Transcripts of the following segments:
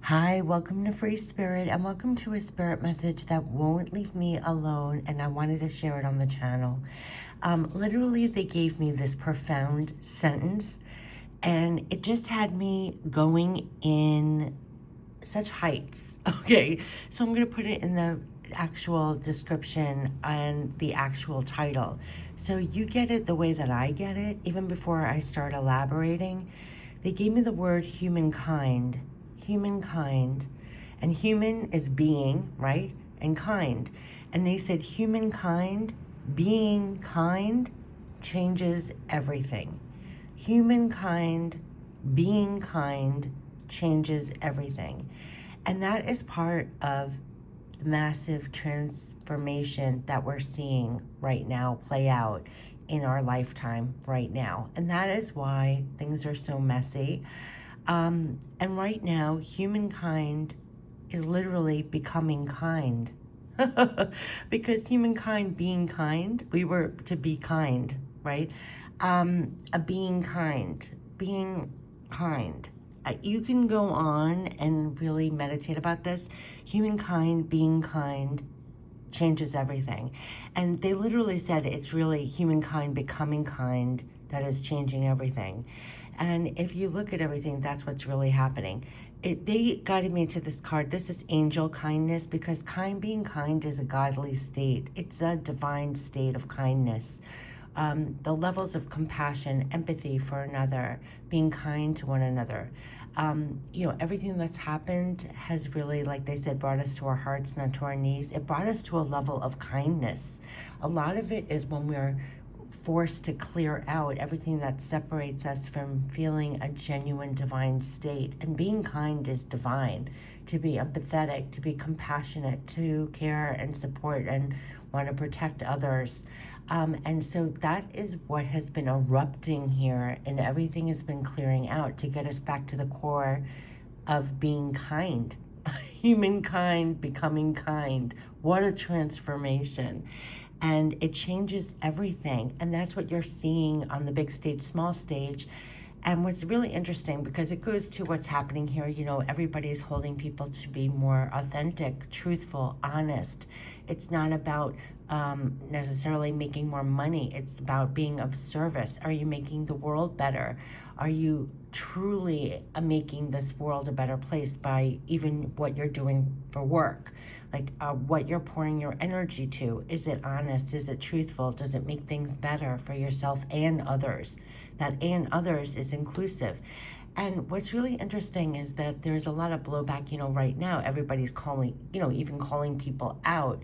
Hi, welcome to Free Spirit, and welcome to a spirit message that won't leave me alone, and I wanted to share it on the channel. Literally, they gave me this profound sentence, and it just had me going in such heights. Okay, so I'm going to put it in the actual description and the actual title. So you get it the way that I get it, even before I start elaborating. They gave me the word humankind. Humankind. And human is being, right? And kind. And they said humankind, being kind, changes everything. Humankind, being kind, changes everything. And that is part of the massive transformation that we're seeing right now play out in our lifetime right now. And that is why things are so messy. And right now, humankind is literally becoming kind. Because humankind being kind, we were to be kind, right? A being kind, being kind. You can go on and really meditate about this. Humankind being kind changes everything. And they literally said it's really humankind becoming kind that is changing everything. And if you look at everything, that's what's really happening. They guided me to this card. This is angel kindness, because being kind is a godly state. It's a divine state of kindness. The levels of compassion, empathy for another, being kind to one another. Everything that's happened has really, like they said, brought us to our hearts, not to our knees. It brought us to a level of kindness. A lot of it is when we're forced to clear out everything that separates us from feeling a genuine divine state. And being kind is divine. To be empathetic, to be compassionate, to care and support and want to protect others. And so that is what has been erupting here, and everything has been clearing out to get us back to the core of being kind. Humankind becoming kind. What a transformation. And it changes everything. And that's what you're seeing on the big stage, small stage. And what's really interesting, because it goes to what's happening here, everybody's holding people to be more authentic, truthful, honest. It's not about necessarily making more money. It's about being of service. Are you making the world better? Are you truly making this world a better place by even what you're doing for work? Like what you're pouring your energy to. Is it honest? Is it truthful? Does it make things better for yourself and others? That and others is inclusive. And what's really interesting is that there's a lot of blowback, right now. Everybody's calling, even calling people out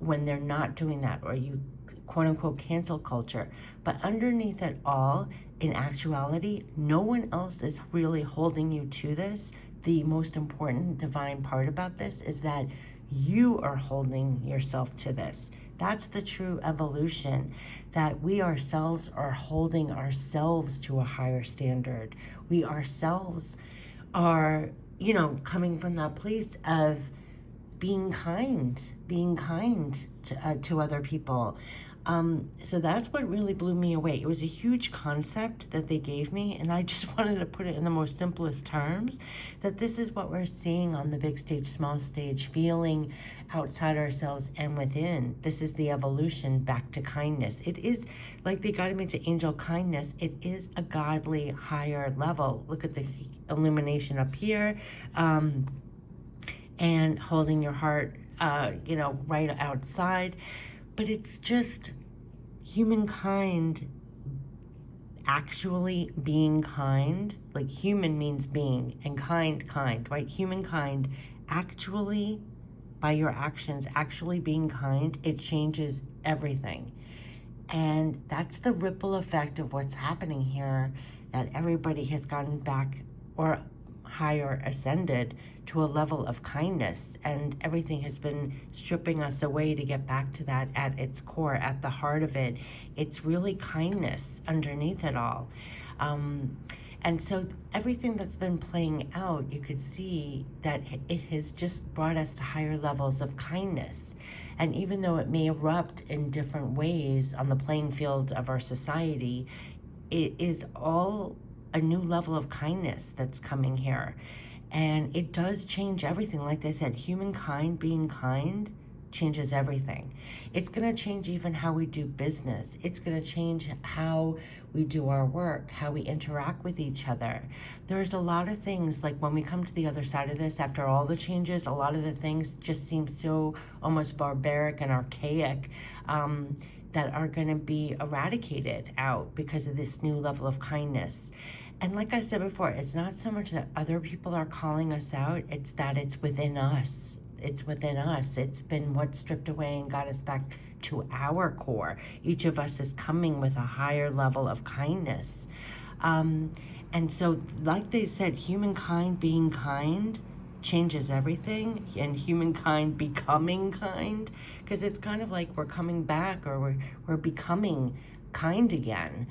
when they're not doing that, or you quote unquote cancel culture. But underneath it all, in actuality, no one else is really holding you to this. The most important divine part about this is that you are holding yourself to this. That's the true evolution, that we ourselves are holding ourselves to a higher standard. We ourselves are, coming from that place of being kind to other people. So that's what really blew me away. It was a huge concept that they gave me, and I just wanted to put it in the most simplest terms, that this is what we're seeing on the big stage, small stage, feeling outside ourselves and within. This is the evolution back to kindness. It is, like they guided me to angel kindness, it is a godly higher level. Look at the illumination up here, and holding your heart, right outside. But it's just humankind actually being kind. Like human means being, and kind, right? Humankind actually, by your actions, actually being kind, it changes everything. And that's the ripple effect of what's happening here, that everybody has gotten back or higher ascended to a level of kindness, and everything has been stripping us away to get back to that at its core, at the heart of it. It's really kindness underneath it all. And so everything that's been playing out, you could see that it has just brought us to higher levels of kindness. And even though it may erupt in different ways on the playing field of our society, it is all a new level of kindness that's coming here. And it does change everything. Like I said, humankind being kind changes everything. It's going to change even how we do business. It's going to change how we do our work, how we interact with each other. There's a lot of things, like when we come to the other side of this, after all the changes, a lot of the things just seem so almost barbaric and archaic, that are going to be eradicated out because of this new level of kindness. And like I said before, it's not so much that other people are calling us out, it's that it's within us. It's within us. It's been what stripped away and got us back to our core. Each of us is coming with a higher level of kindness. And so, like they said, humankind being kind changes everything, and humankind becoming kind, because it's kind of like we're coming back, or we're becoming kind again.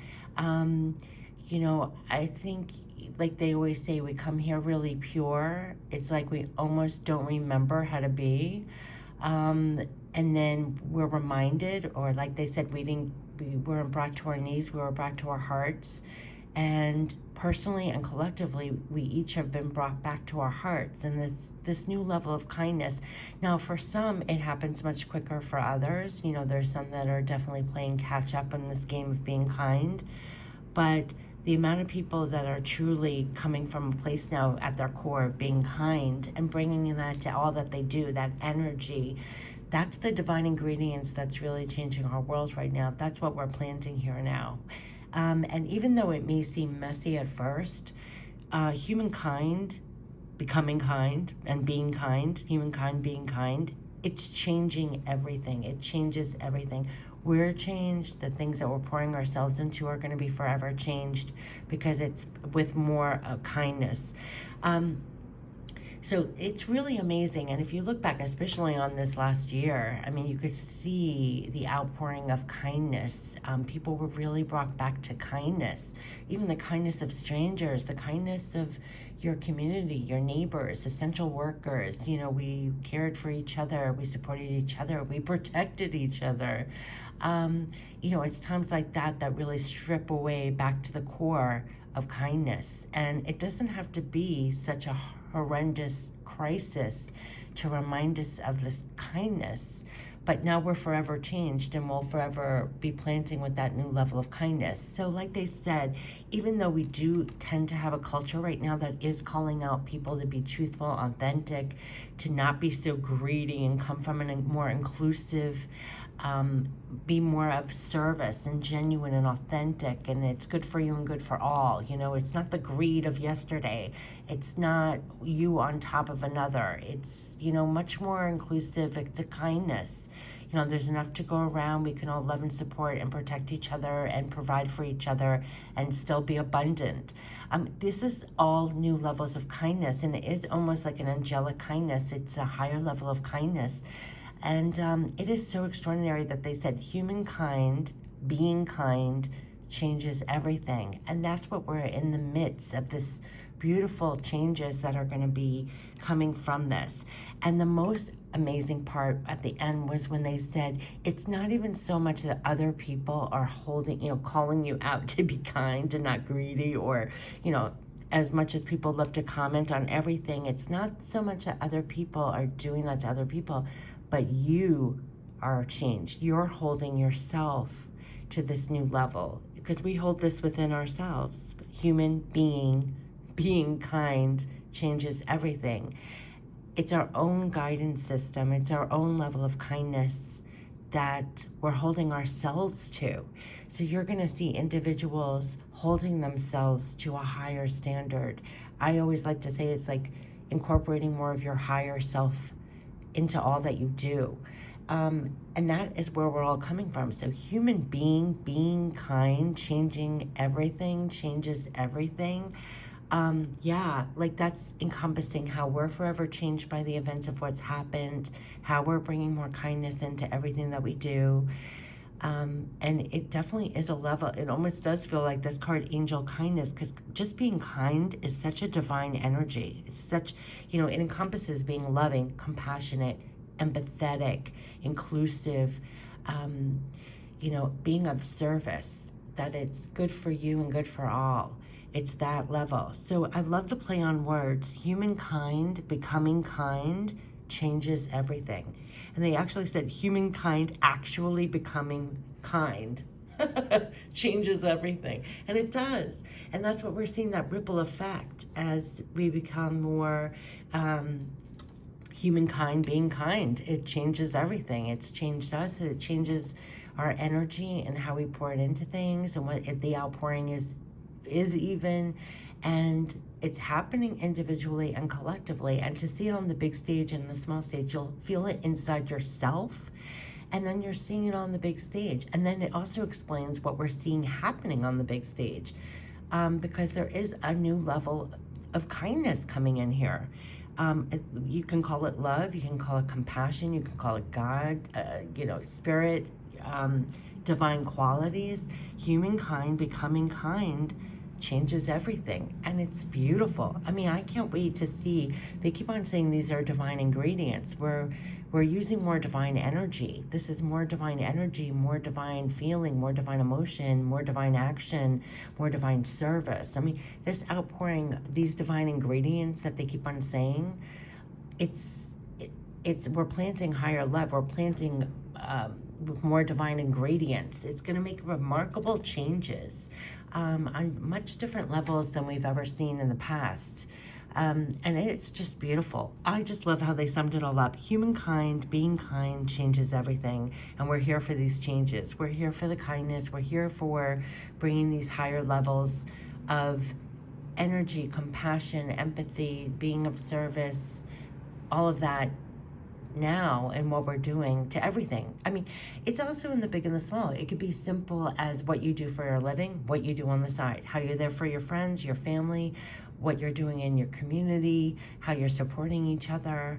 I think, like they always say, we come here really pure. It's like we almost don't remember how to be. And then we're reminded, or like they said, we weren't brought to our knees, we were brought to our hearts. And personally and collectively, we each have been brought back to our hearts, and this new level of kindness. Now, for some, it happens much quicker. For others, there's some that are definitely playing catch up in this game of being kind. But the amount of people that are truly coming from a place now at their core of being kind and bringing that to all that they do, that energy, that's the divine ingredients that's really changing our world right now. That's what we're planting here now. And even though it may seem messy at first, humankind becoming kind and being kind, humankind being kind, it's changing everything. It changes everything. We're changed. The things that we're pouring ourselves into are going to be forever changed, because it's with more kindness. So it's really amazing. And if you look back, especially on this last year, I mean, you could see the outpouring of kindness. People were really brought back to kindness, even the kindness of strangers, the kindness of your community, your neighbors, essential workers. We cared for each other, we supported each other, we protected each other. It's times like that that really strip away back to the core of kindness. And it doesn't have to be such a horrendous crisis to remind us of this kindness. But now we're forever changed, and we'll forever be planting with that new level of kindness. So like they said, even though we do tend to have a culture right now that is calling out people to be truthful, authentic, to not be so greedy, and come from a more inclusive, be more of service and genuine and authentic, and it's good for you and good for all. It's not the greed of yesterday. It's not you on top of another. It's, much more inclusive. It's a kindness. There's enough to go around. We can all love and support and protect each other and provide for each other and still be abundant. This is all new levels of kindness, and it is almost like an angelic kindness. It's a higher level of kindness. And it is so extraordinary that they said humankind being kind changes everything. And that's what we're in the midst of, this beautiful changes that are going to be coming from this. And the most amazing part at the end was when they said it's not even so much that other people are calling you out to be kind and not greedy, or, as much as people love to comment on everything, it's not so much that other people are doing that to other people, but you are changed. You're holding yourself to this new level, because we hold this within ourselves. Human being kind changes everything. It's our own guidance system. It's our own level of kindness that we're holding ourselves to. So you're going to see individuals holding themselves to a higher standard. I always like to say it's like incorporating more of your higher self into all that you do. And that is where we're all coming from. So human being kind, changing everything, changes everything. Like that's encompassing how we're forever changed by the events of what's happened, how we're bringing more kindness into everything that we do. And it definitely is a level. It almost does feel like this card, angel kindness, because just being kind is such a divine energy. It's such, it encompasses being loving, compassionate, empathetic, inclusive, being of service, that it's good for you and good for all. It's that level. So I love the play on words. Humankind becoming kind changes everything. And they actually said humankind actually becoming kind changes everything. And it does. And that's what we're seeing, that ripple effect as we become more humankind being kind. It changes everything. It's changed us. It changes our energy and how we pour it into things, and what the outpouring is even. And it's happening individually and collectively. And to see it on the big stage and the small stage, you'll feel it inside yourself. And then you're seeing it on the big stage. And then it also explains what we're seeing happening on the big stage. Because there is a new level of kindness coming in here. You can call it love, you can call it compassion, you can call it God, spirit, divine qualities. Humankind becoming kind changes everything, and it's beautiful. I mean, I can't wait to see. They keep on saying these are divine ingredients. We're using more divine energy. This is more divine energy, more divine feeling, more divine emotion, more divine action, more divine service. I mean, this outpouring, these divine ingredients that they keep on saying, we're planting higher love. We're planting with more divine ingredients. It's going to make remarkable changes on much different levels than we've ever seen in the past. And it's just beautiful. I just love how they summed it all up. Humankind being kind changes everything. And we're here for these changes. We're here for the kindness. We're here for bringing these higher levels of energy, compassion, empathy, being of service, all of that now, and what we're doing to everything. I mean, it's also in the big and the small. It could be simple as what you do for your living, what you do on the side, how you're there for your friends, your family, what you're doing in your community, how you're supporting each other.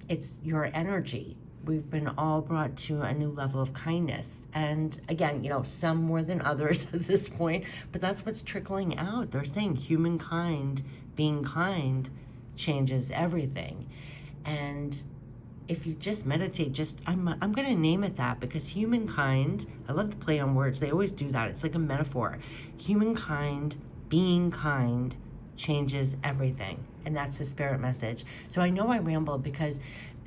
It's your energy. We've been all brought to a new level of kindness. And again, some more than others at this point, but that's what's trickling out. They're saying humankind being kind changes everything. And if you just meditate, I'm going to name it that, because humankind, I love to play on words. They always do that. It's like a metaphor. Humankind being kind changes everything. And that's the spirit message. So I know I rambled because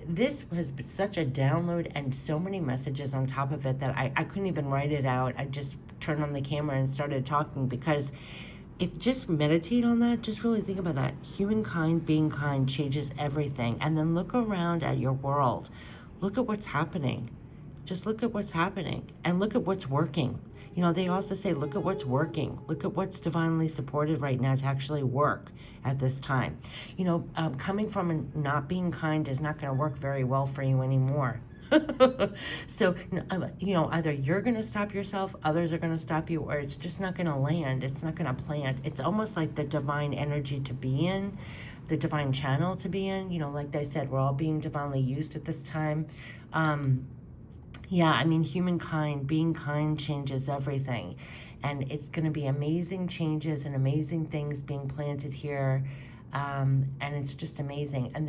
this was such a download and so many messages on top of it that I couldn't even write it out. I just turned on the camera and started talking, because if just meditate on that, just really think about that. Humankind being kind changes everything. And then look around at your world. Look at what's happening. Just look at what's happening and look at what's working. They also say, look at what's working. Look at what's divinely supported right now to actually work at this time. Coming from not being kind is not going to work very well for you anymore. So, either you're going to stop yourself, others are going to stop you, or it's just not going to land. It's not going to plant. It's almost like the divine energy to be in, the divine channel to be in. Like I said, we're all being divinely used at this time. Humankind being kind changes everything. And it's going to be amazing changes and amazing things being planted here. And it's just amazing. And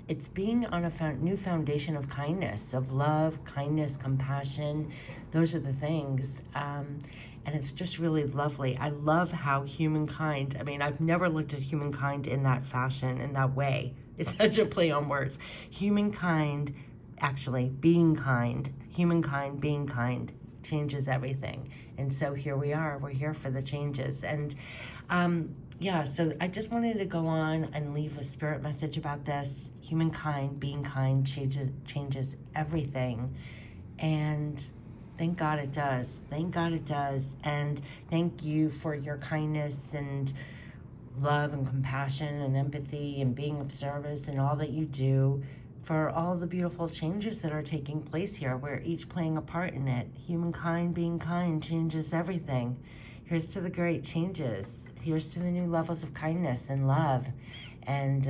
it's being on a new foundation of kindness, of love, kindness, compassion. Those are the things. And it's just really lovely. I love how humankind, I've never looked at humankind in that fashion, in that way. It's such a play on words. Humankind actually being kind, humankind being kind changes everything. And so here we are. We're here for the changes. And so I just wanted to go on and leave a spirit message about this. Humankind being kind changes everything. And thank God it does. Thank God it does. And thank you for your kindness and love and compassion and empathy and being of service and all that you do, for all the beautiful changes that are taking place here. We're each playing a part in it. Humankind being kind changes everything. Here's to the great changes. Here's to the new levels of kindness and love and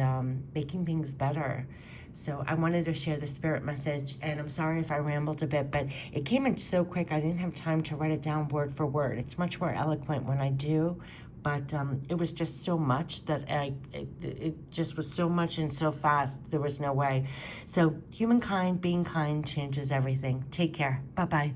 making things better. So I wanted to share the spirit message, and I'm sorry if I rambled a bit, but it came in so quick I didn't have time to write it down word for word. It's much more eloquent when I do, but it was just so much that it just was so much and so fast, there was no way. So humankind being kind changes everything. Take care. Bye-bye.